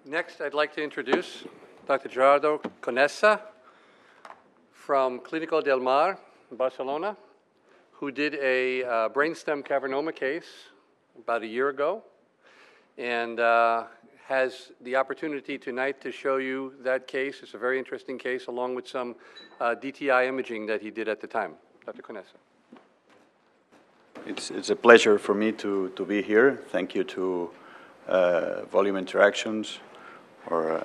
Next, I'd like to introduce Dr. Gerardo Conesa from Clínico del Mar in Barcelona, who did a brainstem cavernoma case about a year ago, and has the opportunity tonight to show you that case. It's a very interesting case, along with some DTI imaging that he did at the time. Dr. Conesa. It's a pleasure for me to be here. Thank you to Volume Interactions for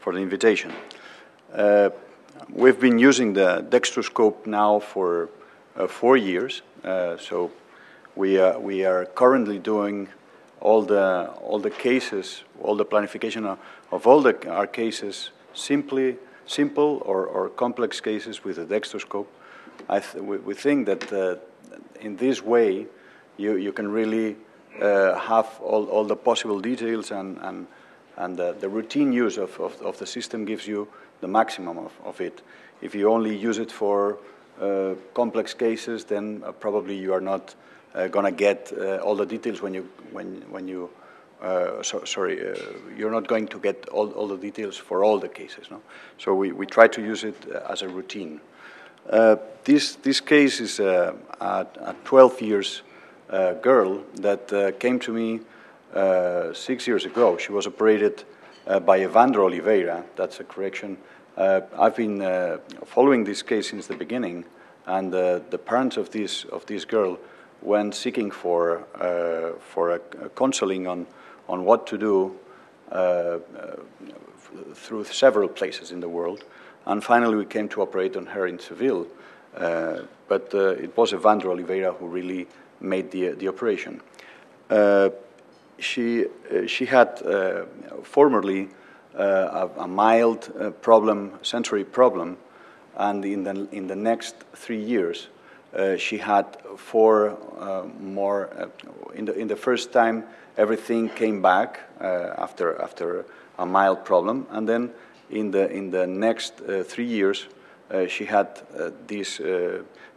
the invitation. We've been using the Dextroscope now for 4 years, so we are currently doing all the cases, all the planification of all our cases, simple or complex cases with the Dextroscope. We think that in this way you can really have all the possible details, and the routine use of the system gives you the maximum of it. If you only use it for complex cases, then probably you are not going to get all the details you're not going to get all the details for all the cases. No? So we try to use it as a routine. This case is a 12 years girl that came to me 6 years ago. She was operated by Evandro Oliveira. That's a correction. I've been following this case since the beginning, and the parents of this girl went seeking for a counseling on what to do through several places in the world, and finally we came to operate on her in Seville. But it was Evandro Oliveira who really made the operation. She had formerly a mild sensory problem, and in the next 3 years she had 4 more. In the first time, everything came back after a mild problem, and then in the next 3 years she had these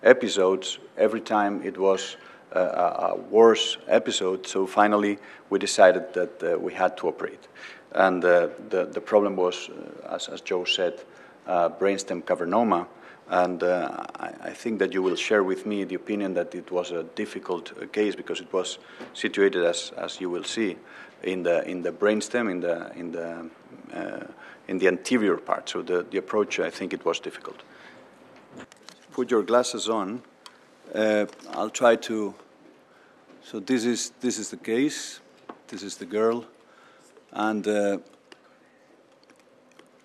episodes. Every time it was a worse episode, so finally we decided that we had to operate. And the problem was, as Joe said, brainstem cavernoma, and I think that you will share with me the opinion that it was a difficult case because it was situated, as you will see, in the brainstem, in the anterior part. So the approach, I think it was difficult. Put your glasses on. I'll try to. So this is the case. This is the girl, and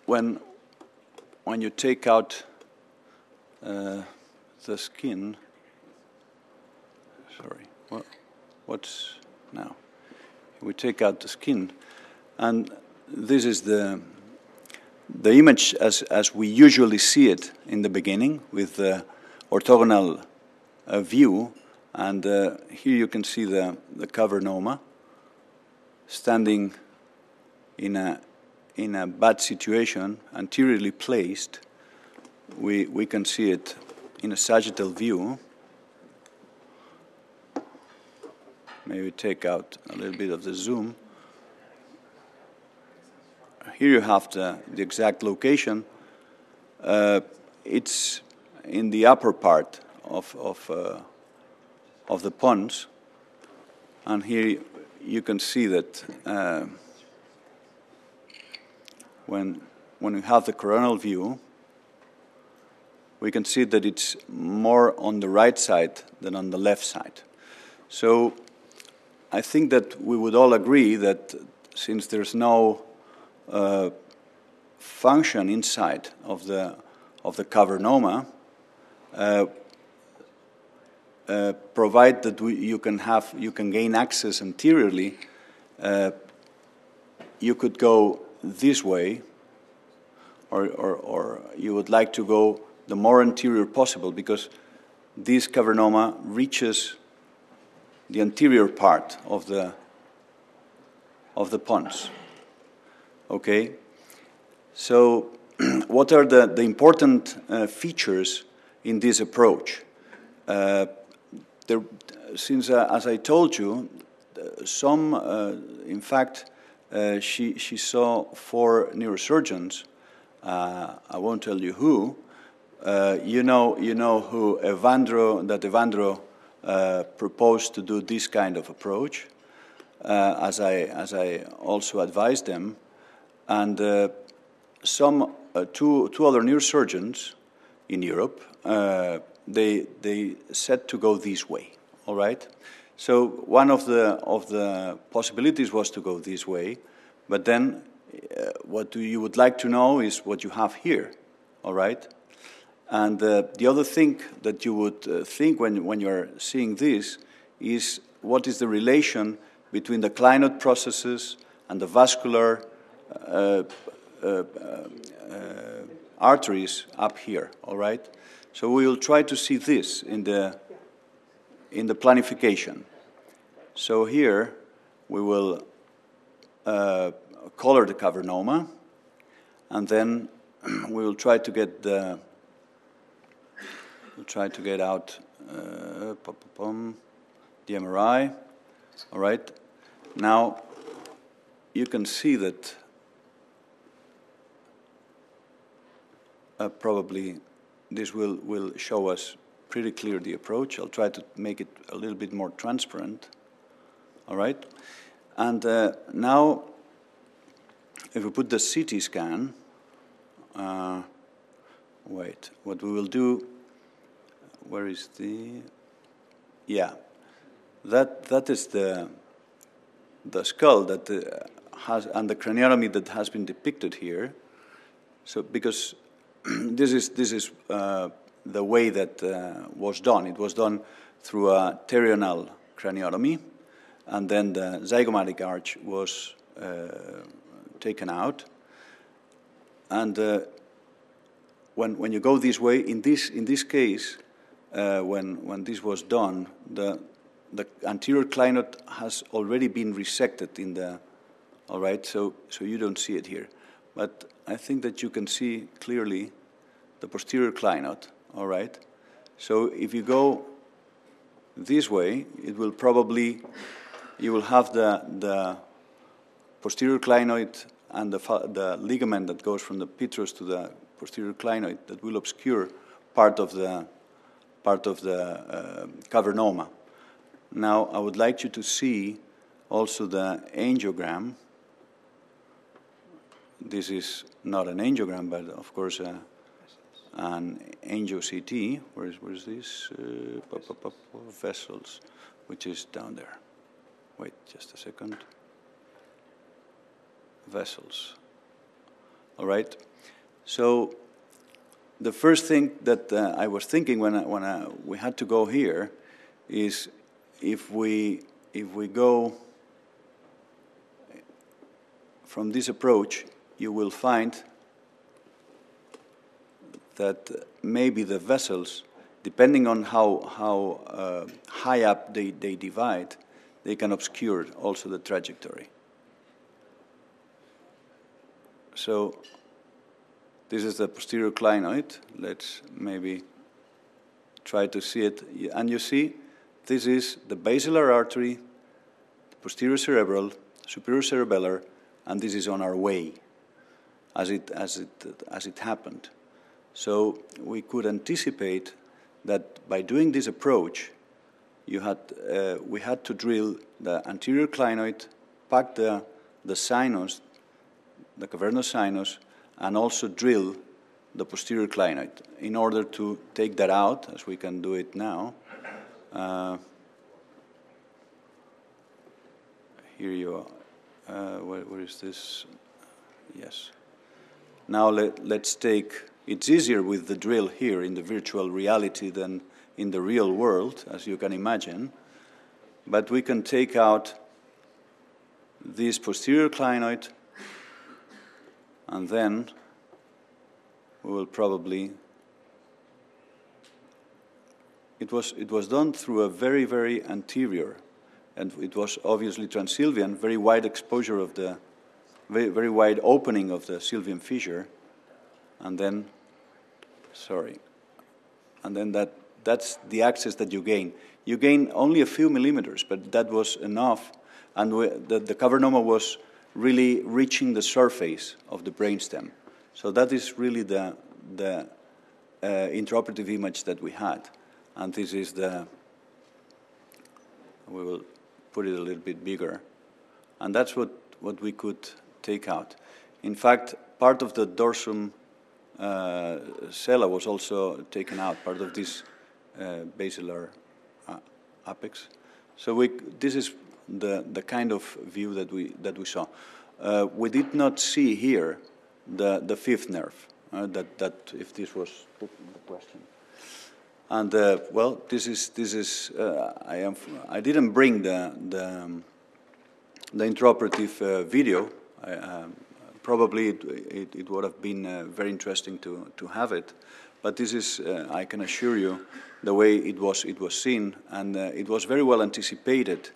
when you take out the skin. Sorry, what's now? We take out the skin, and this is the image as we usually see it in the beginning, with the orthogonal view, and here you can see the cavernoma standing in a bad situation, anteriorly placed. We can see it in a sagittal view. Maybe take out a little bit of the zoom. Here you have the exact location. It's in the upper part of the pons, and here you can see that when we have the coronal view, we can see that it's more on the right side than on the left side. So I think that we would all agree that since there's no function inside of the cavernoma, provide that you can gain access anteriorly, you could go this way, or you would like to go the more anterior possible, because this cavernoma reaches the anterior part of the pons. Okay, so what are the important features in this approach? Since, as I told you, some, in fact, she saw 4 neurosurgeons. I won't tell you who. You know who Evandro proposed to do this kind of approach, as I also advised them, and two other neurosurgeons in Europe. They said to go this way. All right. So one of the possibilities was to go this way, but then what you would like to know is what you have here. All right. And the other thing that you would think when you're seeing this is what is the relation between the clinoid processes and the vascular arteries up here, all right? So we will try to see this in the planification. So here we will color the cavernoma, and then we will try to get the out the MRI. All right. Now you can see that probably this will show us pretty clear the approach. I'll try to make it a little bit more transparent. All right. And now if we put the CT scan, wait, what we will do, where is the, yeah, that is the skull that has, and the craniotomy that has been depicted here. So because this is the way that was done. It was done through a pterional craniotomy, and then the zygomatic arch was taken out. And when you go this way, in this case, when this was done, the anterior clinoid has already been resected in the, all right, so you don't see it here. But I think that you can see clearly the posterior clinoid, all right? So if you go this way, it will probably, you will have the posterior clinoid and the ligament that goes from the petrous to the posterior clinoid that will obscure part of the cavernoma. Now, I would like you to see also the angiogram. This is not an angiogram, but of course an angio-CT. Where is this? Vessels, which is down there. Wait, just a second. Vessels. All right. So the first thing that I was thinking when we had to go here is if we go from this approach, you will find that maybe the vessels, depending on how high up they divide, they can obscure also the trajectory. So this is the posterior clinoid. Let's maybe try to see it. And you see, this is the basilar artery, the posterior cerebral, superior cerebellar, and this is on our way, as it happened. So we could anticipate that by doing this approach, we had to drill the anterior clinoid, pack the sinus, the cavernous sinus, and also drill the posterior clinoid in order to take that out, as we can do it now. Here you are. Where is this? Yes. Now let's take, it's easier with the drill here in the virtual reality than in the real world, as you can imagine. But we can take out this posterior clinoid, and then we will probably, it was done through a very, very anterior, and it was obviously transsylvian, very wide exposure of the, very wide opening of the sylvian fissure, and then, and then that's the access that you gain. You gain only a few millimeters, but that was enough, and the cavernoma was really reaching the surface of the brainstem. So that is really the intraoperative image that we had. And this is we will put it a little bit bigger. And that's what we could take out. In fact, part of the dorsum sella was also taken out, part of this basilar apex. So this is the kind of view that we saw. We did not see here the fifth nerve. That if this was the question. And well, this is I didn't bring the intraoperative video. Probably it would have been very interesting to have it, but this is I can assure you the way it was seen, and it was very well anticipated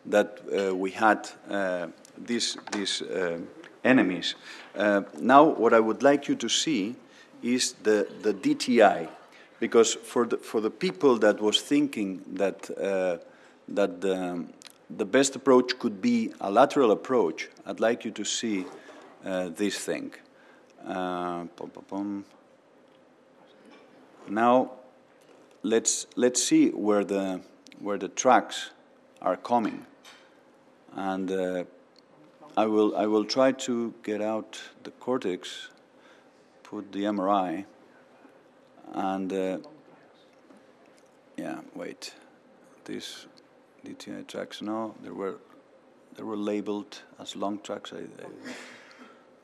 that we had these enemies. Now, what I would like you to see is the DTI, because for the people that was thinking that the best approach could be a lateral approach, I'd like you to see this thing. Now, let's see where the tracks are coming, and I will try to get out the cortex, put the MRI, and yeah, wait, these DTI tracks. No, they were labeled as long tracks.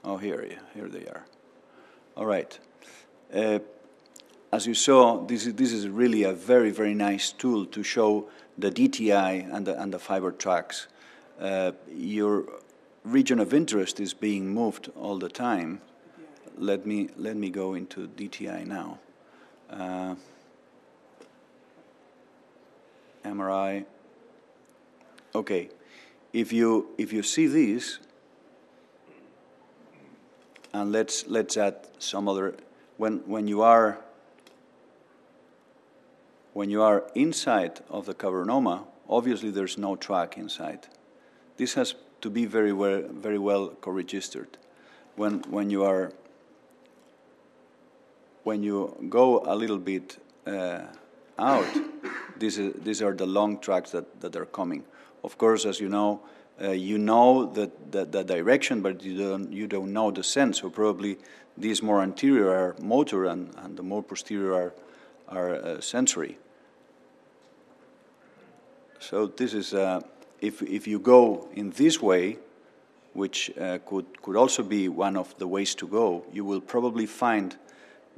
Oh, here they are. All right. As you saw, this is really a very, very nice tool to show the DTI and the fiber tracks. Your region of interest is being moved all the time. Let me go into DTI now. MRI. Okay, if you see these, and let's add some other. When you are inside of the cavernoma, obviously there's no track inside. This has to be very well co-registered. When you go a little bit out, these are the long tracks that are coming. Of course, as you know the direction, but you don't know the sense. So probably these more anterior are motor, and the more posterior are sensory. So this is if you go in this way, which could also be one of the ways to go, you will probably find,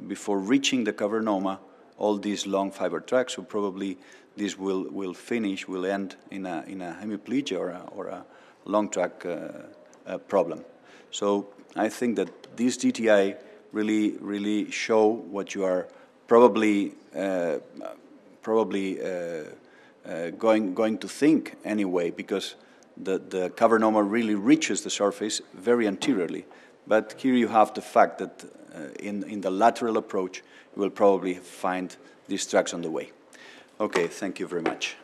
before reaching the cavernoma, all these long fiber tracks. So probably this will end in a hemiplegia or a long track problem. So I think that these DTI really show what you are probably going to think anyway, because the cavernoma really reaches the surface very anteriorly. But here you have the fact that in the lateral approach, you will probably find these tracks on the way. Okay, thank you very much.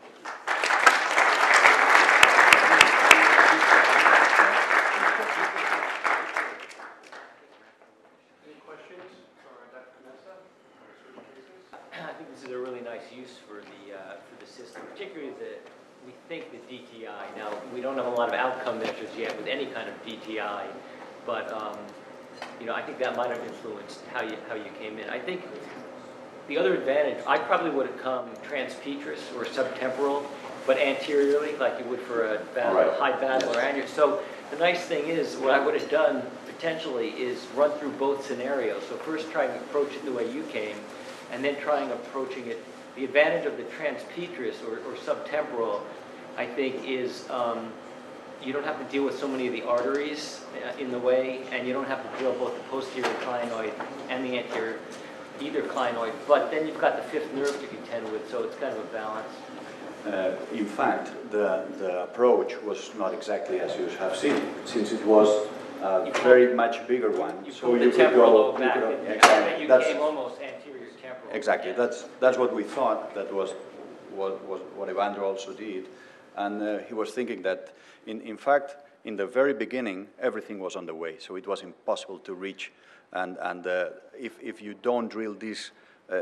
Any questions for Dr. Conesa? I think this is a really nice use for the system, particularly we think the DTI. Now, we don't have a lot of outcome measures yet with any kind of DTI, but I think that might have influenced how you came in. I think the other advantage, I probably would have come transpetrous or subtemporal, but anteriorly, like you would for a high basilar aneurysm. So the nice thing is, what I would have done potentially is run through both scenarios. So first trying to approach it the way you came, and then trying approaching it. The advantage of the transpetrous or subtemporal, I think, is you don't have to deal with so many of the arteries in the way, and you don't have to drill both the posterior clinoid and the anterior, either clinoid. But then you've got the fifth nerve to contend with, so it's kind of a balance. In fact, the approach was not exactly as you have seen, since it was a very much bigger one. You pulled the temporal lobe back, and you came almost anterior temporal. Exactly. Yeah. That's what we thought. That was what Evandro also did, and he was thinking that in fact in the very beginning, everything was on the way, so it was impossible to reach. And if you don't drill this,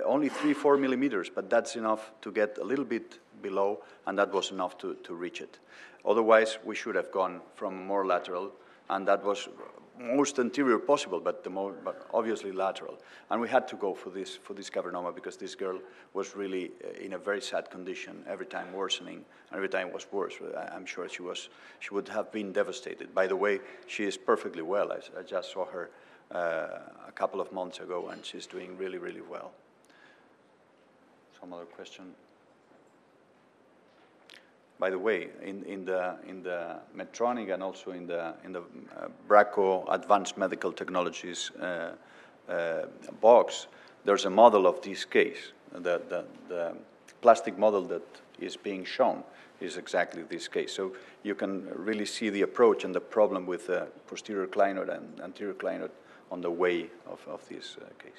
only 3-4 millimeters, but that's enough to get a little bit below, and that was enough to reach it. Otherwise, we should have gone from more lateral, and that was most anterior possible, but obviously lateral. And we had to go for this cavernoma because this girl was really in a very sad condition, every time worsening, and every time it was worse. I'm sure she would have been devastated. By the way, she is perfectly well. I just saw her a couple of months ago, and she's doing really, really well. Some other question? By the way, in the Medtronic and also in the Bracco Advanced Medical Technologies box, there's a model of this case. The plastic model that is being shown is exactly this case. So you can really see the approach and the problem with the posterior clinoid and anterior clinoid on the way of this case.